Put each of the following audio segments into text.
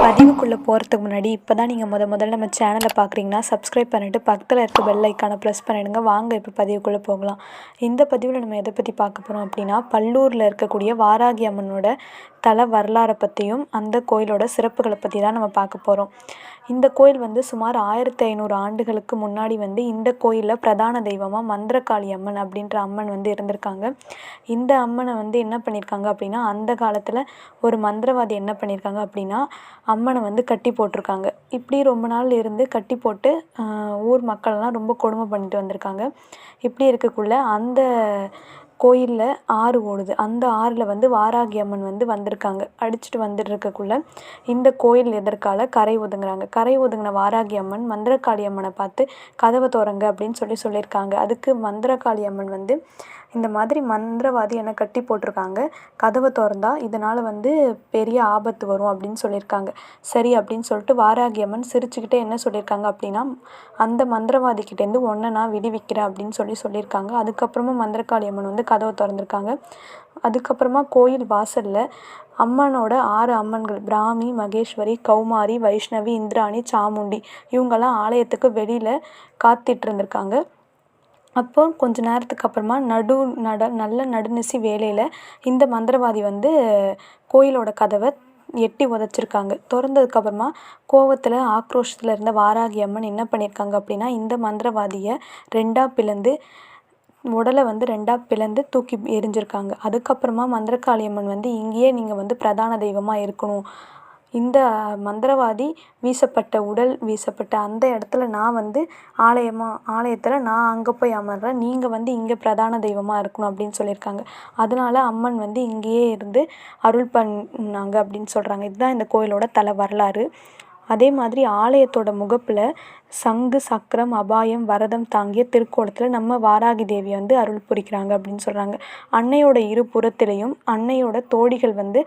பதிவுக்குள்ளே போகிறதுக்கு முன்னாடி இப்போ தான் நீங்கள் முதல்ல நம்ம சேனலை பார்க்குறீங்கன்னா சப்ஸ்கிரைப் பண்ணிவிட்டு பக்கத்தில் இருக்க பெல் ஐக்கானை ப்ரெஸ் பண்ணிவிடுங்க. வாங்க இப்போ பதிவுக்குள்ளே போகலாம். இந்த பதிவில் நம்ம எதை பற்றி பார்க்க போகிறோம் அப்படின்னா, பல்லூரில் இருக்கக்கூடிய வாராகி அம்மனோட தல வரலாறை பற்றியும் அந்த கோயிலோட சிறப்புகளை பற்றி தான் நம்ம பார்க்க போகிறோம். இந்த கோயில் வந்து சுமார் 1500 ஆண்டுகளுக்கு முன்னாடி வந்து இந்த கோயிலில் பிரதான தெய்வமாக மந்திரகாளி அம்மன் அப்படின்ற அம்மன் வந்து இருந்திருக்காங்க. இந்த அம்மனை வந்து என்ன பண்ணியிருக்காங்க அப்படின்னா, அந்த காலத்தில் ஒரு மந்திரவாதி என்ன பண்ணியிருக்காங்க அப்படின்னா, அம்மனை வந்து கட்டி போட்டிருக்காங்க. இப்படி ரொம்ப நாள் இருந்து கட்டி போட்டு ஊர் மக்கள்லாம் ரொம்ப கொடுமை பண்ணிட்டு வந்திருக்காங்க. இப்படி இருக்கக்குள்ள அந்த கோயிலில் ஆறு ஓடுது. அந்த ஆறில் வந்து வாராகி அம்மன் வந்து வந்திருக்காங்க. அடிச்சுட்டு வந்துட்டுருக்கக்குள்ள இந்த கோயில் எதற்கால கரை ஒதுங்குறாங்க. கரை ஒதுங்கின வாராகி அம்மன் மந்திரகாளி அம்மனை பார்த்து கதவை திறங்க அப்படின்னு சொல்லியிருக்காங்க. அதுக்கு மந்திரகாளி அம்மன் வந்து, இந்த மாதிரி மந்திரவாதி என்னை கட்டி போட்டிருக்காங்க, கதவை திறந்தா இதனால் வந்து பெரிய ஆபத்து வரும் அப்படின்னு சொல்லியிருக்காங்க. சரி அப்படின்னு சொல்லிட்டு வாராகி அம்மன் சிரிச்சுக்கிட்டே என்ன சொல்லியிருக்காங்க அப்படின்னா, அந்த மந்திரவாதிக்கிட்டேருந்து உன்னை நான் விடுவிக்கிறேன் அப்படின்னு சொல்லியிருக்காங்க. அதுக்கப்புறமா மந்திரகாளி அம்மன் வந்து கதவை திறந்துருக்காங்க. அதுக்கப்புறமா கோயில் வாசலில் அம்மனோட 6 அம்மன்கள் பிராமி, மகேஸ்வரி, கௌமாரி, வைஷ்ணவி, இந்திராணி, சாமுண்டி இவங்கெல்லாம் ஆலயத்துக்கு வெளியில் காத்துட்டு இருந்திருக்காங்க. அப்போ கொஞ்ச நேரத்துக்கு அப்புறமா நல்ல நடுநிசி வேளையில் இந்த மந்திரவாதி வந்து கோயிலோட கதவை எட்டி உதச்சிருக்காங்க. திறந்ததுக்கப்புறமா கோவத்தில் ஆக்ரோஷத்தில் இருந்த வாராகி அம்மன் என்ன பண்ணியிருக்காங்க அப்படின்னா, இந்த மந்திரவாதியை 2ஆக பிளந்து உடலை வந்து 2ஆக பிளந்து தூக்கி எரிஞ்சிருக்காங்க. அதுக்கப்புறமா மந்திரகாளி அம்மன் வந்து, இங்கேயே நீங்கள் வந்து பிரதான தெய்வமாக இருக்கணும், இந்த மந்திரவாதி உடல் வீசப்பட்ட அந்த இடத்துல நான் வந்து ஆலயத்தில் நான் அங்கே போய் அமர்றேன், நீங்கள் வந்து இங்கே பிரதான தெய்வமாக இருக்கணும் அப்படின்னு சொல்லியிருக்காங்க. அதனால அம்மன் வந்து இங்கேயே இருந்து அருள் பண்ணாங்க அப்படின்னு சொல்கிறாங்க. இதுதான் இந்த கோயிலோட தல வரலாறு. அதே மாதிரி ஆலயத்தோட முகப்பில் சங்கு, சக்கரம், அபாயம், வரதம் தாங்கிய திருக்கோலத்தில் நம்ம வாராகி தேவியை வந்து அருள் புரிக்கிறாங்க அப்படின்னு சொல்கிறாங்க. அன்னையோட இரு புறத்திலையும் அன்னையோட தோழிகள் வந்து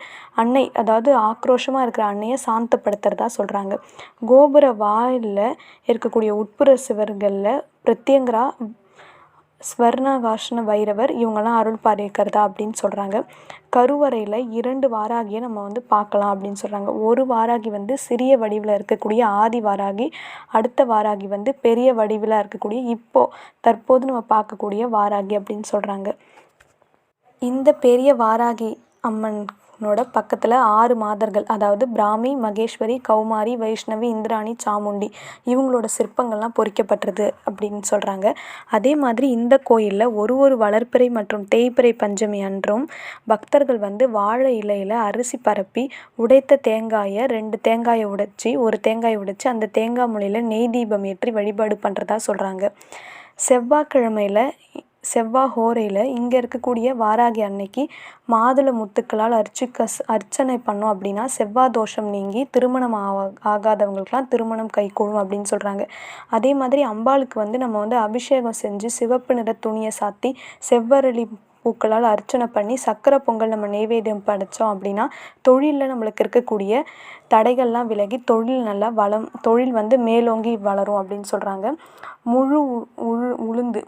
அதாவது ஆக்ரோஷமாக இருக்கிற அன்னையை சாந்தப்படுத்துறதா சொல்கிறாங்க. கோபுர வாயிலில் இருக்கக்கூடிய உட்புற சுவர்களில் பிரத்யங்கரா, ஸ்வர்ணாகாஷ்ண பைரவர் இவங்கெல்லாம் அருள் பாலிக்கிறதா அப்படின்னு சொல்கிறாங்க. கருவறையில் 2 வாராகியை நம்ம வந்து பார்க்கலாம் அப்படின்னு சொல்கிறாங்க. ஒரு வாராகி வந்து சிறிய வடிவில் இருக்கக்கூடிய ஆதி வாராகி, அடுத்த வாராகி வந்து பெரிய வடிவில் இருக்கக்கூடிய தற்போது நம்ம பார்க்கக்கூடிய வாராகி அப்படின்னு சொல்கிறாங்க. இந்த பெரிய வாராகி அம்மனோட பக்கத்தில் 6 மாதர்கள், அதாவது பிராமி, மகேஸ்வரி, கௌமாரி, வைஷ்ணவி, இந்திராணி, சாமுண்டி இவங்களோட சிற்பங்கள்லாம் பொறிக்கப்பட்டிருது அப்படின்னு சொல்கிறாங்க. அதே மாதிரி இந்த கோயிலில் ஒரு வளர்பிறை மற்றும் தேய்பிறை பஞ்சமி அன்றும் பக்தர்கள் வந்து வாழை இலையில் அரிசி பரப்பி உடைத்த தேங்காயை 2 தேங்காயை உடைச்சி ஒரு தேங்காயை உடைச்சி அந்த தேங்காய் மூலையில் நெய் தீபம் ஏற்றி வழிபாடு பண்ணுறதா சொல்கிறாங்க. செவ்வாய்ஹோரையில் இங்கே இருக்கக்கூடிய வாராகி அன்னைக்கு மாதுளை முத்துக்களால் அர்ச்சனை பண்ணோம் அப்படின்னா செவ்வாய் தோஷம் நீங்கி திருமணம் ஆகாதவங்களுக்கெல்லாம் திருமணம் கைகூடும் அப்படின்னு சொல்கிறாங்க. அதே மாதிரி அம்பாளுக்கு வந்து நம்ம வந்து அபிஷேகம் செஞ்சு சிவப்பு நிற துணியை சாத்தி செவ்வரளி பூக்களால் அர்ச்சனை பண்ணி சக்கரை பொங்கல் நம்ம நெய்வேத்தியம் படைத்தோம் அப்படின்னா தொழிலில் நம்மளுக்கு இருக்கக்கூடிய தடைகள்லாம் விலகி தொழில் வந்து மேலோங்கி வளரும் அப்படின்னு சொல்கிறாங்க.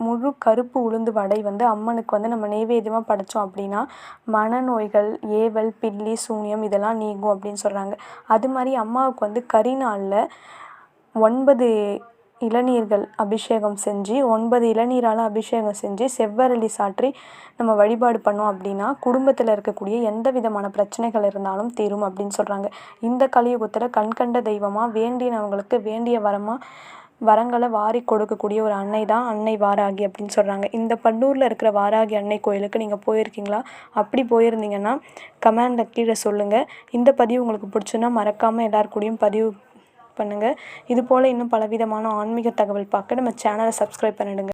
முழு கருப்பு உளுந்து வடை வந்து அம்மனுக்கு வந்து நம்ம நெய்வேத்தியமாக படைத்தோம் அப்படின்னா மனநோய்கள், ஏவல், பில்லி, சூனியம் இதெல்லாம் நீங்கும் அப்படின்னு சொல்கிறாங்க. அது மாதிரி அம்மாவுக்கு வந்து கரிநாளில் 9 இளநீர்கள் அபிஷேகம் செஞ்சு 9 இளநீரால் அபிஷேகம் செஞ்சு செவ்வரளி சாற்றி நம்ம வழிபாடு பண்ணோம் அப்படின்னா குடும்பத்தில் இருக்கக்கூடிய எந்த விதமான பிரச்சனைகள் இருந்தாலும் தீரும் அப்படின்னு சொல்கிறாங்க. இந்த கலியுகத்தில் கண்கண்ட தெய்வமாக வேண்டியவங்களுக்கு வேண்டிய வரங்களை வாரி கொடுக்கக்கூடிய ஒரு அன்னை தான் அன்னை வாராகி அப்படின்னு சொல்கிறாங்க. இந்த பல்லூரில் இருக்கிற வாராகி அன்னை கோயிலுக்கு நீங்கள் போயிருக்கீங்களா? அப்படி போயிருந்தீங்கன்னா கமெண்டில் கீழே சொல்லுங்கள். இந்த பதிவு உங்களுக்கு பிடிச்சுன்னா மறக்காமல் எல்லாருக்கூடையும் பதிவு பண்ணுங்கள். இது போல் இன்னும் பலவிதமான ஆன்மீக தகவல் பார்க்க நம்ம சேனலை சப்ஸ்கிரைப் பண்ணிடுங்க.